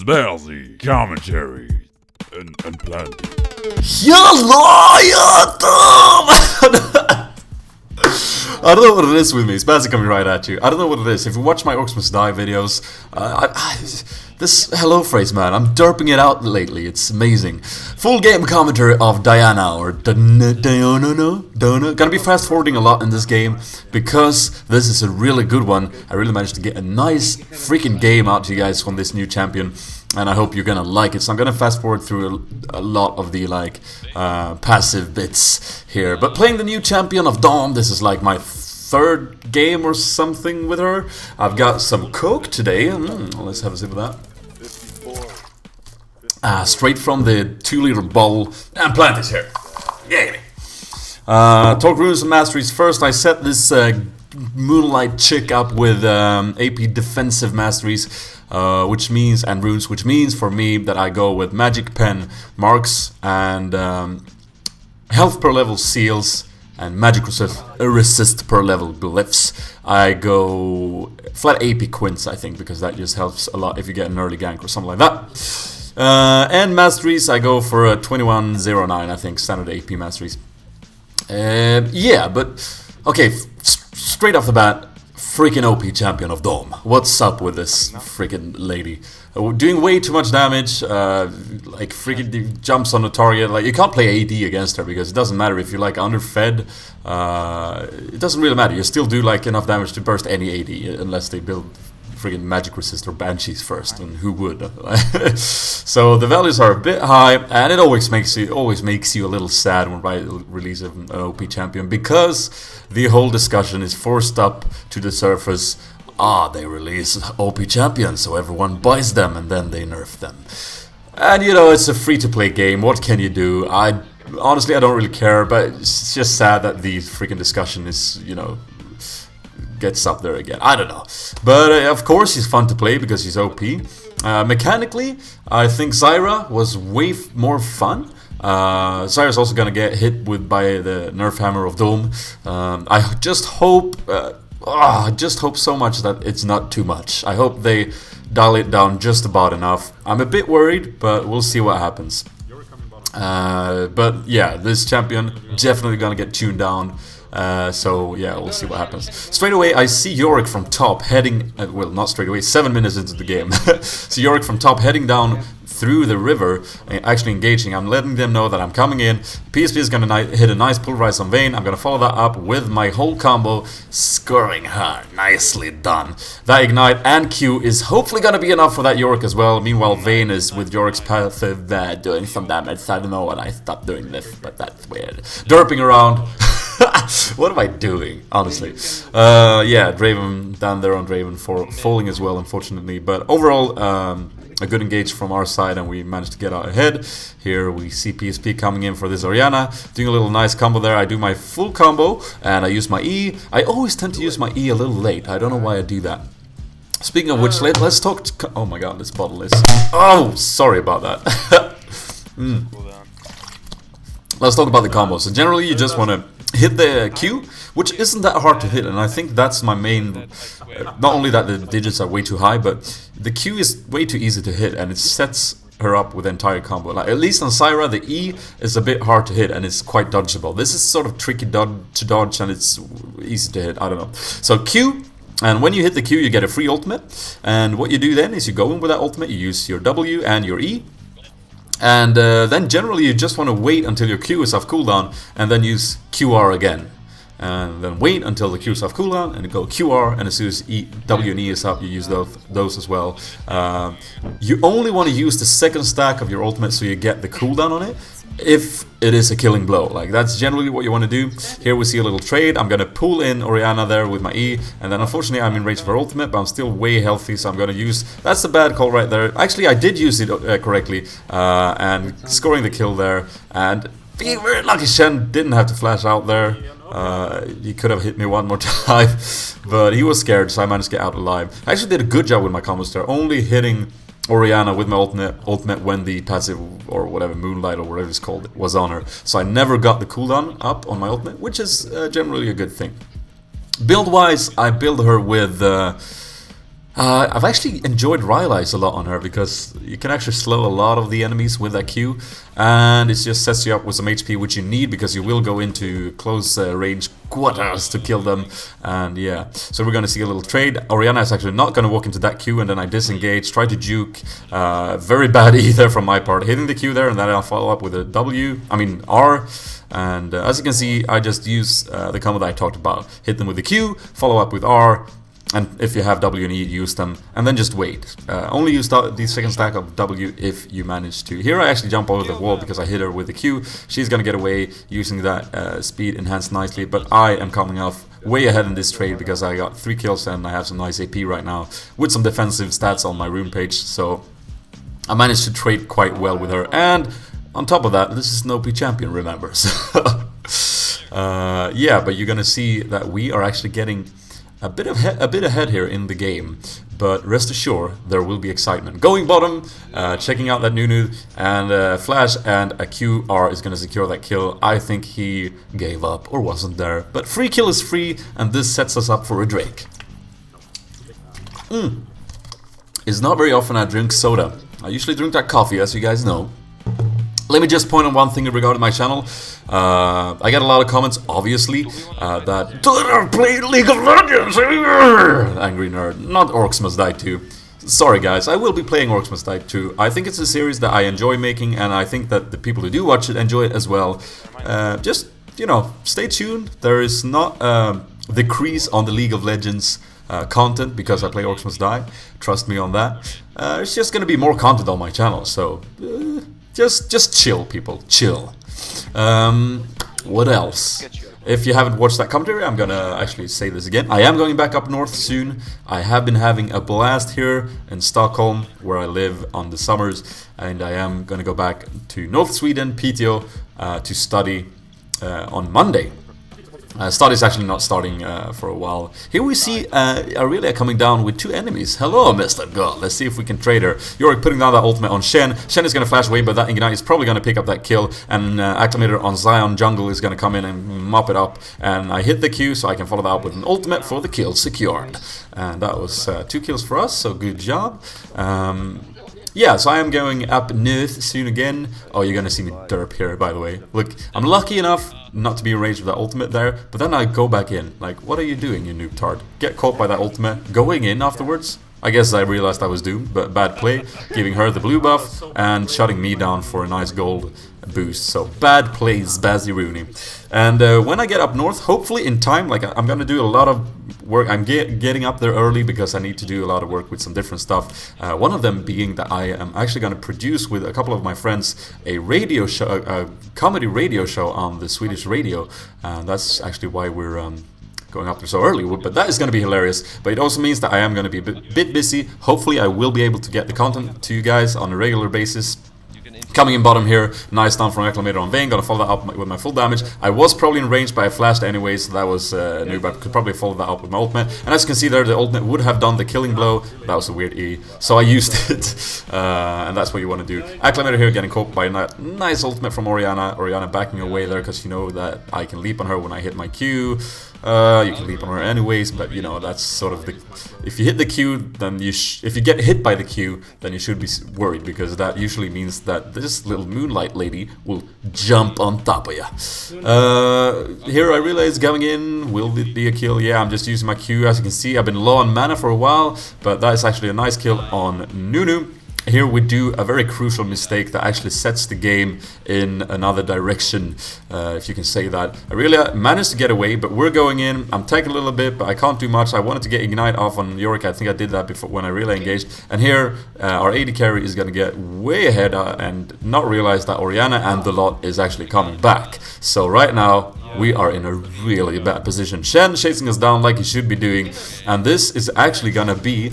Conspiracy, commentary, and plenty. Hello, YouTube! I don't know what it is with me. It's basically coming right at you. I don't know what it is. If you watch my Orcs Must Die videos, this hello phrase, man, I'm derping it out lately. It's amazing. Full game commentary of Diana or Donna. Gonna be fast forwarding a lot in this game because this is a really good one. I really managed to get a nice freaking game out to you guys from this new champion. And I hope you're gonna like it. So I'm gonna fast forward through a lot of the passive bits here. But playing the new champion of Dawn, this is like my third game or something with her. I've got some coke today. Let's have a sip of that. Straight from the 2-liter bowl. And plant is here. Yay! Talk runes and masteries. First, I set this Moonlight chick up with AP defensive masteries. Which means, and runes, which means for me that I go with magic pen marks and health per level seals and magic resist per level glyphs. I go flat AP quints, I think, because that just helps a lot if you get an early gank or something like that. And masteries, I go for a 2109, I think, standard AP masteries. Yeah, but okay, straight off the bat. Freaking OP champion of Dome. What's up with this freaking lady? Doing way too much damage, like freaking jumps on the target. Like, you can't play AD against her because it doesn't matter if you're like underfed. It doesn't really matter. You still do like enough damage to burst any AD unless they build freaking magic resist or banshees first, and who would? So the values are a bit high, and it always makes you a little sad when I release an OP champion because the whole discussion is forced up to the surface. They release OP champions, so everyone buys them and then they nerf them. And you know, it's a free-to-play game. What can you do? Honestly, I don't really care, but it's just sad that the freaking discussion is, you know, gets up there again. I don't know. But of course he's fun to play because he's OP. Mechanically, I think Zyra was way more fun. Zyra's also gonna get hit by the nerf hammer of Dome. I just hope so much that it's not too much. I hope they dial it down just about enough. I'm a bit worried, but we'll see what happens. But yeah, this champion definitely gonna get tuned down. So yeah, we'll see what happens. Straight away, I see Yorick from top heading, well, not straight away, 7 minutes into the game. See Yorick from top heading down through the river, actually engaging. I'm letting them know that I'm coming in. PSP is gonna hit a nice pulverize on Vayne. I'm gonna follow that up with my whole combo, scouring her. Nicely done. That ignite and Q is hopefully gonna be enough for that Yorick as well. Meanwhile, Vayne is with Yorick's passive doing some damage. I don't know what I stopped doing this, but that's weird. Derping around. What am I doing, honestly? Yeah, Draven down there on Draven for falling as well, unfortunately. But overall, a good engage from our side, and we managed to get out ahead. Here we see PSP coming in for this Orianna, doing a little nice combo there. I do my full combo, and I use my E. I always tend to use my E a little late. I don't know why I do that. Speaking of which, let's talk to... Oh my god, this bottle is... Oh, sorry about that. Let's talk about the combos. So generally, you just want to hit the Q, which isn't that hard to hit, and I think that's my main... not only that the digits are way too high, but the Q is way too easy to hit, and it sets her up with the entire combo. Like, at least on Zyra, the E is a bit hard to hit, and it's quite dodgeable. This is sort of tricky to dodge, and it's easy to hit, I don't know. So Q, and when you hit the Q, you get a free ultimate, and what you do then is you go in with that ultimate, you use your W and your E, and then generally you just want to wait until your Q is off cooldown and then use QR again. And then wait until the Q is off cooldown and go QR, and as soon as W and E is up, you use those as well. You only want to use the second stack of your ultimate so you get the cooldown on it if it is a killing blow. Like, that's generally what you want to do. Here we see a little trade. I'm gonna pull in Orianna there with my E, and then unfortunately I'm in range of her ultimate, but I'm still way healthy, so I'm gonna use... That's a bad call right there. Actually, I did use it correctly, and scoring the kill there, and being very lucky Shen didn't have to flash out there. He could have hit me one more time, but he was scared, so I managed to get out alive. I actually did a good job with my combos there, only hitting Orianna with my ultimate when the passive, or whatever, Moonlight or whatever it's called, was on her. So I never got the cooldown up on my ultimate, which is generally a good thing. Build-wise, I build her with I've actually enjoyed Rylai's a lot on her because you can actually slow a lot of the enemies with that Q, and it just sets you up with some HP, which you need because you will go into close range quarters to kill them. And yeah, so we're gonna see a little trade. Orianna is actually not gonna walk into that Q, and then I disengage, try to juke. Very bad either from my part, hitting the Q there, and then I'll follow up with a R. And as you can see, I just use the combo that I talked about. Hit them with the Q, follow up with R. And if you have W and E, use them, and then just wait. Only use the second stack of W if you manage to. Here I actually jump over the wall because I hit her with the Q. She's gonna get away using that speed enhanced nicely, but I am coming off way ahead in this trade because I got 3 kills and I have some nice AP right now with some defensive stats on my rune page, so I managed to trade quite well with her. And on top of that, this is an OP champion, remember. So, yeah, but you're gonna see that we are actually getting a bit ahead here in the game, but rest assured there will be excitement. Going bottom, checking out that Nunu, and Flash and a QR is going to secure that kill. I think he gave up or wasn't there, but free kill is free, and this sets us up for a Drake. It's not very often I drink soda. I usually drink that coffee, as you guys know. Let me just point on one thing regarding my channel. I get a lot of comments, obviously, that Twitter played League of Legends! Angry nerd. Not Orcs Must Die 2. Sorry guys, I will be playing Orcs Must Die 2. I think it's a series that I enjoy making, and I think that the people who do watch it enjoy it as well. Just, you know, stay tuned. There is not a decrease on the League of Legends content because I play Orcs Must Die. Trust me on that. It's just gonna be more content on my channel, so... Just chill, people. Chill. What else? If you haven't watched that commentary, I'm gonna actually say this again. I am going back up north soon. I have been having a blast here in Stockholm, where I live on the summers, and I am gonna go back to North Sweden, Piteå, to study on Monday. Study's actually not starting for a while. Here we see Aurelia coming down with 2 enemies. Hello, Mr. God. Let's see if we can trade her. Yorick putting down that ultimate on Shen. Shen is going to flash away, but that Ignite is probably going to pick up that kill. And Acclimator on Zion Jungle is going to come in and mop it up. And I hit the Q, so I can follow that up with an ultimate for the kill secured. And that was 2 kills for us, so good job. Yeah, so I am going up north soon again. Oh, you're gonna see me derp here, by the way. Look, I'm lucky enough not to be enraged with that ultimate there, but then I go back in. Like, what are you doing, you noob tard? Get caught by that ultimate, going in afterwards. I guess I realized I was doomed, but bad play, giving her the blue buff and shutting me down for a nice gold boost. So bad plays, Bazzy Rooney. And when I get up north, hopefully in time, like I'm gonna do a lot of work. I'm getting up there early because I need to do a lot of work with some different stuff. One of them being that I am actually gonna produce with a couple of my friends a radio show, a comedy radio show on the Swedish radio. And that's actually why we're going up there so early, but that is going to be hilarious. But it also means that I am going to be a bit busy. Hopefully I will be able to get the content to you guys on a regular basis. Coming in bottom here, nice stun from Acclimator on Vayne, gonna follow that up with my full damage. I was probably in range, but I flashed anyway, so that was new, but I could probably follow that up with my ultimate. And as you can see there, the ultimate would have done the killing blow. That was a weird E, so I used it, and that's what you want to do. Acclimator here getting caught by a nice ultimate from Orianna. Orianna backing away there, because you know that I can leap on her when I hit my Q. You can leap on her anyways, but you know, that's sort of the... If you hit the Q, then if you get hit by the Q, then you should be worried, because that usually means that this little moonlight lady will jump on top of you. Here I realize going in, will it be a kill? Yeah, I'm just using my Q. As you can see, I've been low on mana for a while, but that is actually a nice kill on Nunu. Here we do a very crucial mistake that actually sets the game in another direction, if you can say that. I really managed to get away, but we're going in. I'm taking a little bit, but I can't do much. I wanted to get Ignite off on Yorick. I think I did that before when I really engaged. And here, our AD carry is going to get way ahead and not realize that Orianna and the lot is actually coming back. So right now, we are in a really bad position. Shen chasing us down like he should be doing, and this is actually gonna be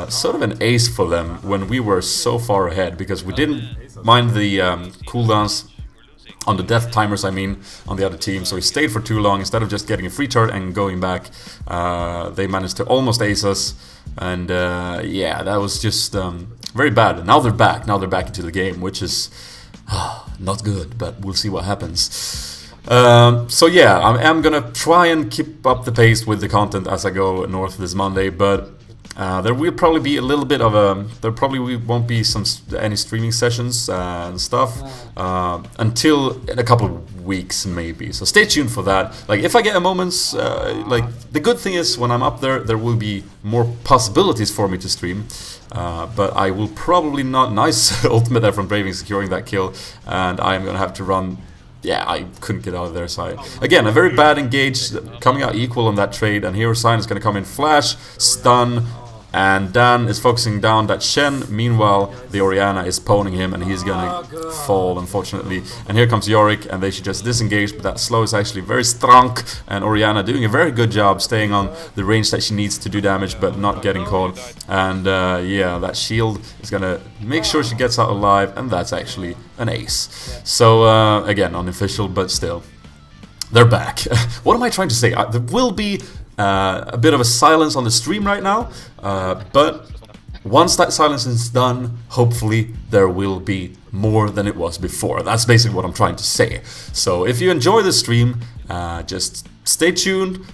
sort of an ace for them when we were so far ahead, because we didn't mind the cooldowns on the death timers, I mean, on the other team, so we stayed for too long. Instead of just getting a free turn and going back, they managed to almost ace us, and yeah, that was just very bad. Now they're back into the game, which is not good, but we'll see what happens. So yeah, I am gonna try and keep up the pace with the content as I go north this Monday, but There will probably be a little bit of a. There probably won't be any streaming sessions and stuff until in a couple of weeks maybe. So stay tuned for that. Like if I get a moment's, like the good thing is when I'm up there, there will be more possibilities for me to stream. But I will probably not. Nice ultimate there from Braving securing that kill, and I am gonna have to run. Yeah, I couldn't get out of there, so again, a very bad engage, coming out equal on that trade, and here Sign is going to come in flash, stun, and Dan is focusing down that Shen. Meanwhile, the Orianna is poning him, and he's going to fall, unfortunately. And here comes Yorick, and they should just disengage, but that slow is actually very strong, and Orianna doing a very good job staying on the range that she needs to do damage, but not getting caught. And yeah, that shield is going to make sure she gets out alive, and that's actually an ace. So, again, unofficial, but still. They're back. What am I trying to say? There will be a bit of a silence on the stream right now, but once that silence is done, hopefully there will be more than it was before. That's basically what I'm trying to say. So if you enjoy the stream, just stay tuned.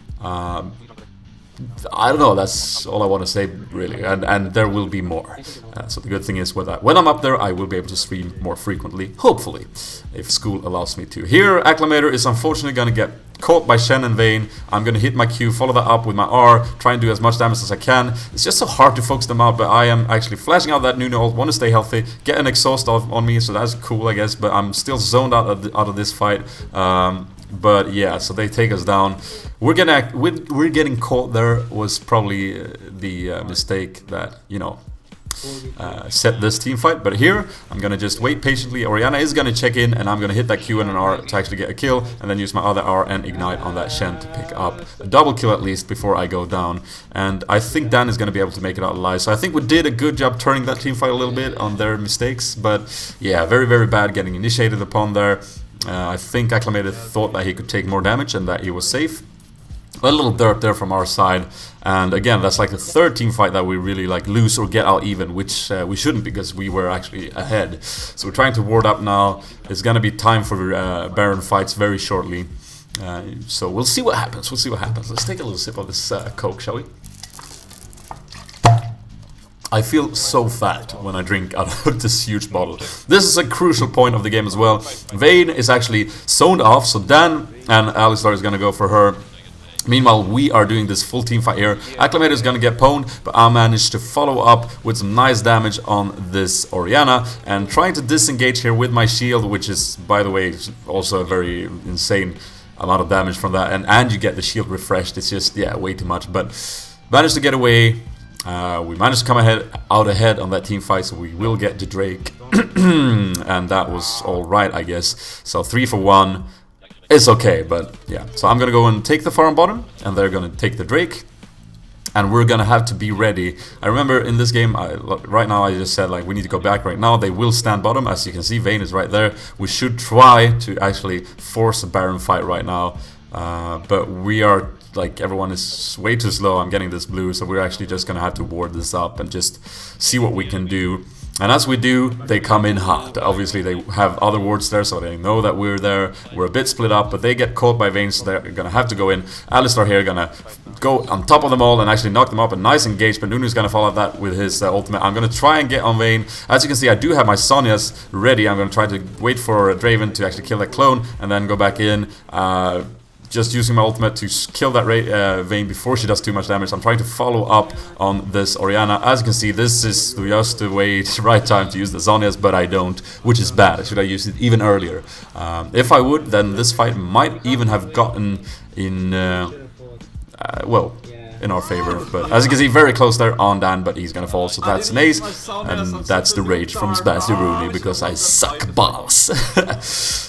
I don't know, that's all I want to say really, and there will be more. So the good thing is with that, when I'm up there I will be able to stream more frequently, hopefully, if school allows me to. Here Acclamator is unfortunately going to get caught by Shen and Vayne. I'm going to hit my Q, follow that up with my R, try and do as much damage as I can. It's just so hard to focus them out, but I am actually flashing out that Nuno ult, want to stay healthy, get an exhaust on me, so that's cool I guess, but I'm still zoned out of this fight. But yeah, so they take us down. We're getting caught there was probably the mistake that, you know, set this team fight. But here, I'm gonna just wait patiently. Orianna is gonna check in, and I'm gonna hit that Q and an R to actually get a kill, and then use my other R and ignite on that Shen to pick up a double kill at least before I go down. And I think Dan is gonna be able to make it out alive. So I think we did a good job turning that team fight a little bit on their mistakes. But yeah, very, very bad getting initiated upon there. I think Acclamated thought that he could take more damage and that he was safe. A little derp there from our side, and again, that's like the third team fight that we really like lose or get out even, which we shouldn't, because we were actually ahead. So we're trying to ward up now. It's gonna be time for Baron fights very shortly. So we'll see what happens. We'll see what happens. Let's take a little sip of this Coke, shall we? I feel so fat when I drink out of this huge bottle. This is a crucial point of the game as well. Vayne is actually zoned off, so Dan and Alistar is gonna go for her. Meanwhile, we are doing this full team fight here. Acclamator is gonna get pwned, but I managed to follow up with some nice damage on this Orianna, and trying to disengage here with my shield, which is, by the way, also a very insane amount of damage from that, and you get the shield refreshed. It's just, yeah, way too much, but managed to get away. We managed to come out ahead on that team fight, so we will get the Drake. And that was alright, I guess. So 3 for 1. It's okay, but yeah. So I'm gonna go and take the farm bottom, and they're gonna take the Drake. And we're gonna have to be ready. I remember in this game, right now I just said like we need to go back right now. They will stand bottom, as you can see. Vayne is right there. We should try to actually force a Baron fight right now. But we are, like, everyone is way too slow. I'm getting this blue, so we're actually just gonna have to ward this up and just see what we can do. And as we do, they come in hot. Obviously, they have other wards there, so they know that we're there. We're a bit split up, but they get caught by Vayne, so they're gonna have to go in. Alistar here gonna go on top of them all and actually knock them up. A nice engagement. Nunu's gonna follow that with his ultimate. I'm gonna try and get on Vayne. As you can see, I do have my Sonias ready. I'm gonna try to wait for Draven to actually kill that clone, and then go back in. Just using my ultimate to kill that Vayne before she does too much damage. I'm trying to follow up on this Orianna. As you can see, this is just the right time to use the Zonias, but I don't, which is bad. I should have used it even earlier. If I would, then this fight might even have gotten in, well, in our favor. But as you can see, very close there on Dan, but he's gonna fall, so that's an ace. And that's the rage from Spazzy Rooney, because I suck balls.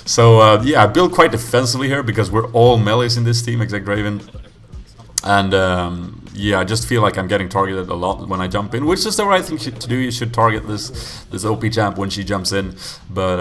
So yeah, I build quite defensively here because we're all melees in this team except Draven. And yeah, I just feel like I'm getting targeted a lot when I jump in, which is the right thing to do. You should target this OP champ when she jumps in. But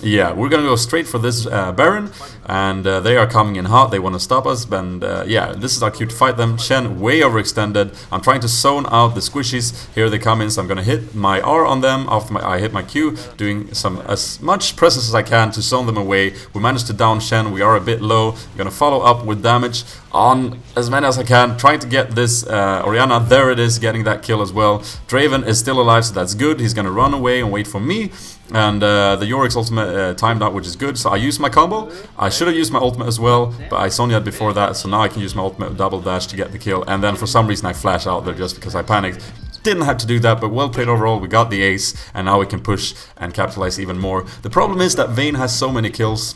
yeah, we're gonna go straight for this Baron, and they are coming in hot. They want to stop us, and yeah, this is our cue to fight them. Shen way overextended. I'm trying to zone out the squishies. Here they come in, so I'm gonna hit my R on them after I hit my Q, doing as much presence as I can to zone them away. We managed to down Shen. We are a bit low. I'm gonna follow up with damage on as many as I can, trying to get this Orianna. There it is, getting that kill as well. Draven is still alive, so that's good. He's gonna run away and wait for me. And the Yorick's ultimate timed out, which is good. So I used my combo. I should have used my ultimate as well, but I Sonia'd before that, so now I can use my ultimate double dash to get the kill. And then for some reason I flash out there just because I panicked. Didn't have to do that, but well played overall. We got the ace, and now we can push and capitalize even more. The problem is that Vayne has so many kills.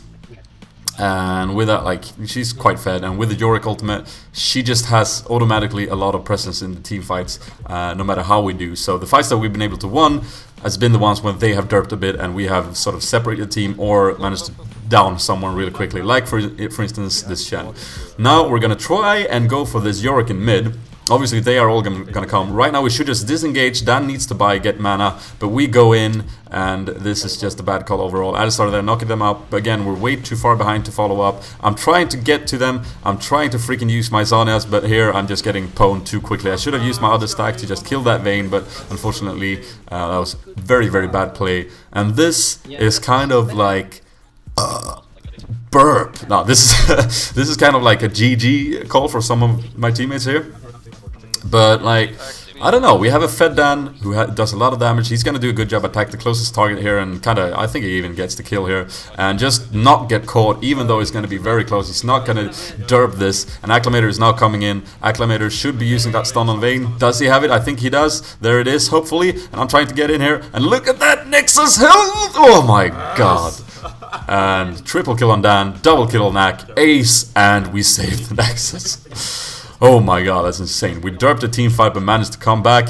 And with that, like, she's quite fed, and with the Yorick ultimate, she just has automatically a lot of presence in the team fights, no matter how we do. So the fights that we've been able to win has been the ones when they have derped a bit and we have sort of separated the team or managed to down someone really quickly, like for instance this Shen. Now we're gonna try and go for this Yorick in mid. Obviously they are all gonna come. Right now we should just disengage. Dan needs to buy, get mana, but we go in, and this is just a bad call overall. Alistar there knocking them up. But again, we're way too far behind to follow up. I'm trying to get to them. I'm trying to freaking use my Zonias, but here I'm just getting pwned too quickly. I should have used my other stack to just kill that Vayne, but unfortunately that was very, very bad play. And this is kind of like... burp. No, this is this is kind of like a GG call for some of my teammates here. But like, I don't know, we have a fed Dan who does a lot of damage. He's gonna do a good job attack the closest target here, and kinda, I think he even gets the kill here, and just not get caught, even though he's gonna be very close. He's not gonna derp this, and Acclamator is now coming in. Acclamator should be using that stun on Vayne. Does he have it? I think he does. There it is, hopefully, and I'm trying to get in here, and look at that Nexus health! Oh my god. And triple kill on Dan, double kill on Nak, ace, and we saved the Nexus. Oh my god, that's insane. We derped a team fight but managed to come back.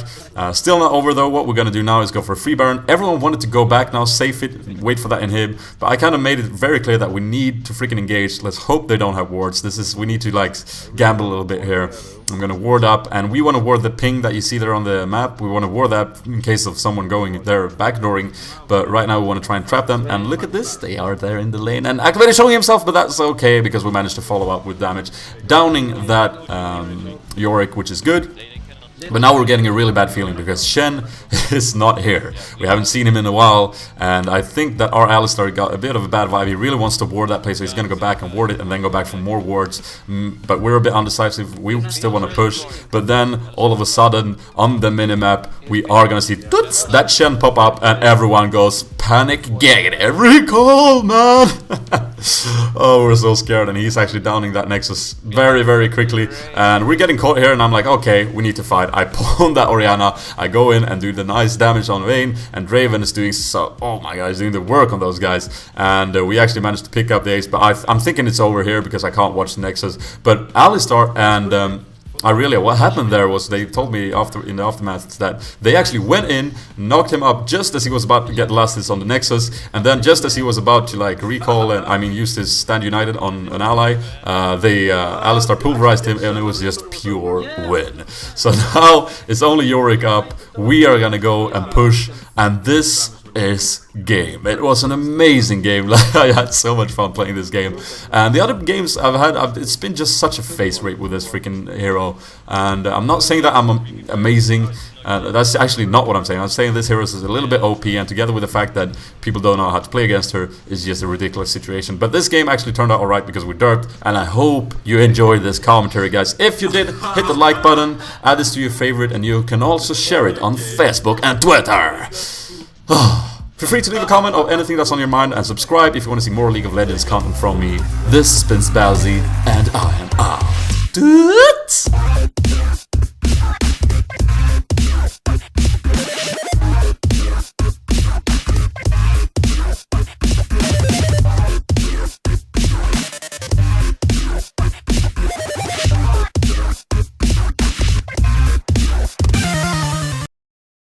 Still not over though. What we're gonna do now is go for a free Baron. Everyone wanted to go back now, safe it, wait for that inhib. But I kind of made it very clear that we need to freaking engage. Let's hope they don't have wards. We need to like gamble a little bit here. I'm gonna ward up, and we want to ward the ping that you see there on the map. We want to ward that in case of someone going there backdooring. But right now we want to try and trap them. And look at this, they are there in the lane. And Activator showing himself, but that's okay because we managed to follow up with damage, downing that Yorick, which is good. But now we're getting a really bad feeling because Shen is not here. We haven't seen him in a while, and I think that our Alistar got a bit of a bad vibe. He really wants to ward that place, so he's going to go back and ward it and then go back for more wards. But we're a bit undecisive. We still want to push. But then, all of a sudden, on the minimap, we are going to see toots, that Shen pop up, and everyone goes panic gag every call, man! Oh, we're so scared, and he's actually downing that Nexus very, very quickly. And we're getting caught here, and I'm like, okay, we need to fight. I pawn that Orianna, I go in and do the nice damage on Vayne, and Draven is doing so, oh my god, he's doing the work on those guys, and we actually managed to pick up the ace, but I'm thinking it's over here because I can't watch the Nexus. But Alistar and what happened there was they told me in the aftermath that they actually went in, knocked him up just as he was about to get last hits on the Nexus, and then just as he was about to like recall and use his stand united on an ally, Alistar pulverized him, and it was just pure win. So now it's only Yorick up. We are gonna go and push, and this is game. It was an amazing game. I had so much fun playing this game, and the other games I've had, it's been just such a face rate with this freaking hero. And I'm not saying that I'm amazing. That's actually not what I'm saying. I'm saying this hero is a little bit OP, and together with the fact that people don't know how to play against her is just a ridiculous situation. But this game actually turned out alright because we derped, and I hope you enjoyed this commentary, guys. If you did, hit the like button, add this to your favorite, and you can also share it on Facebook and Twitter. Feel free to leave a comment of anything that's on your mind, and subscribe if you want to see more League of Legends content from me. This has been Spalzy, and I am out.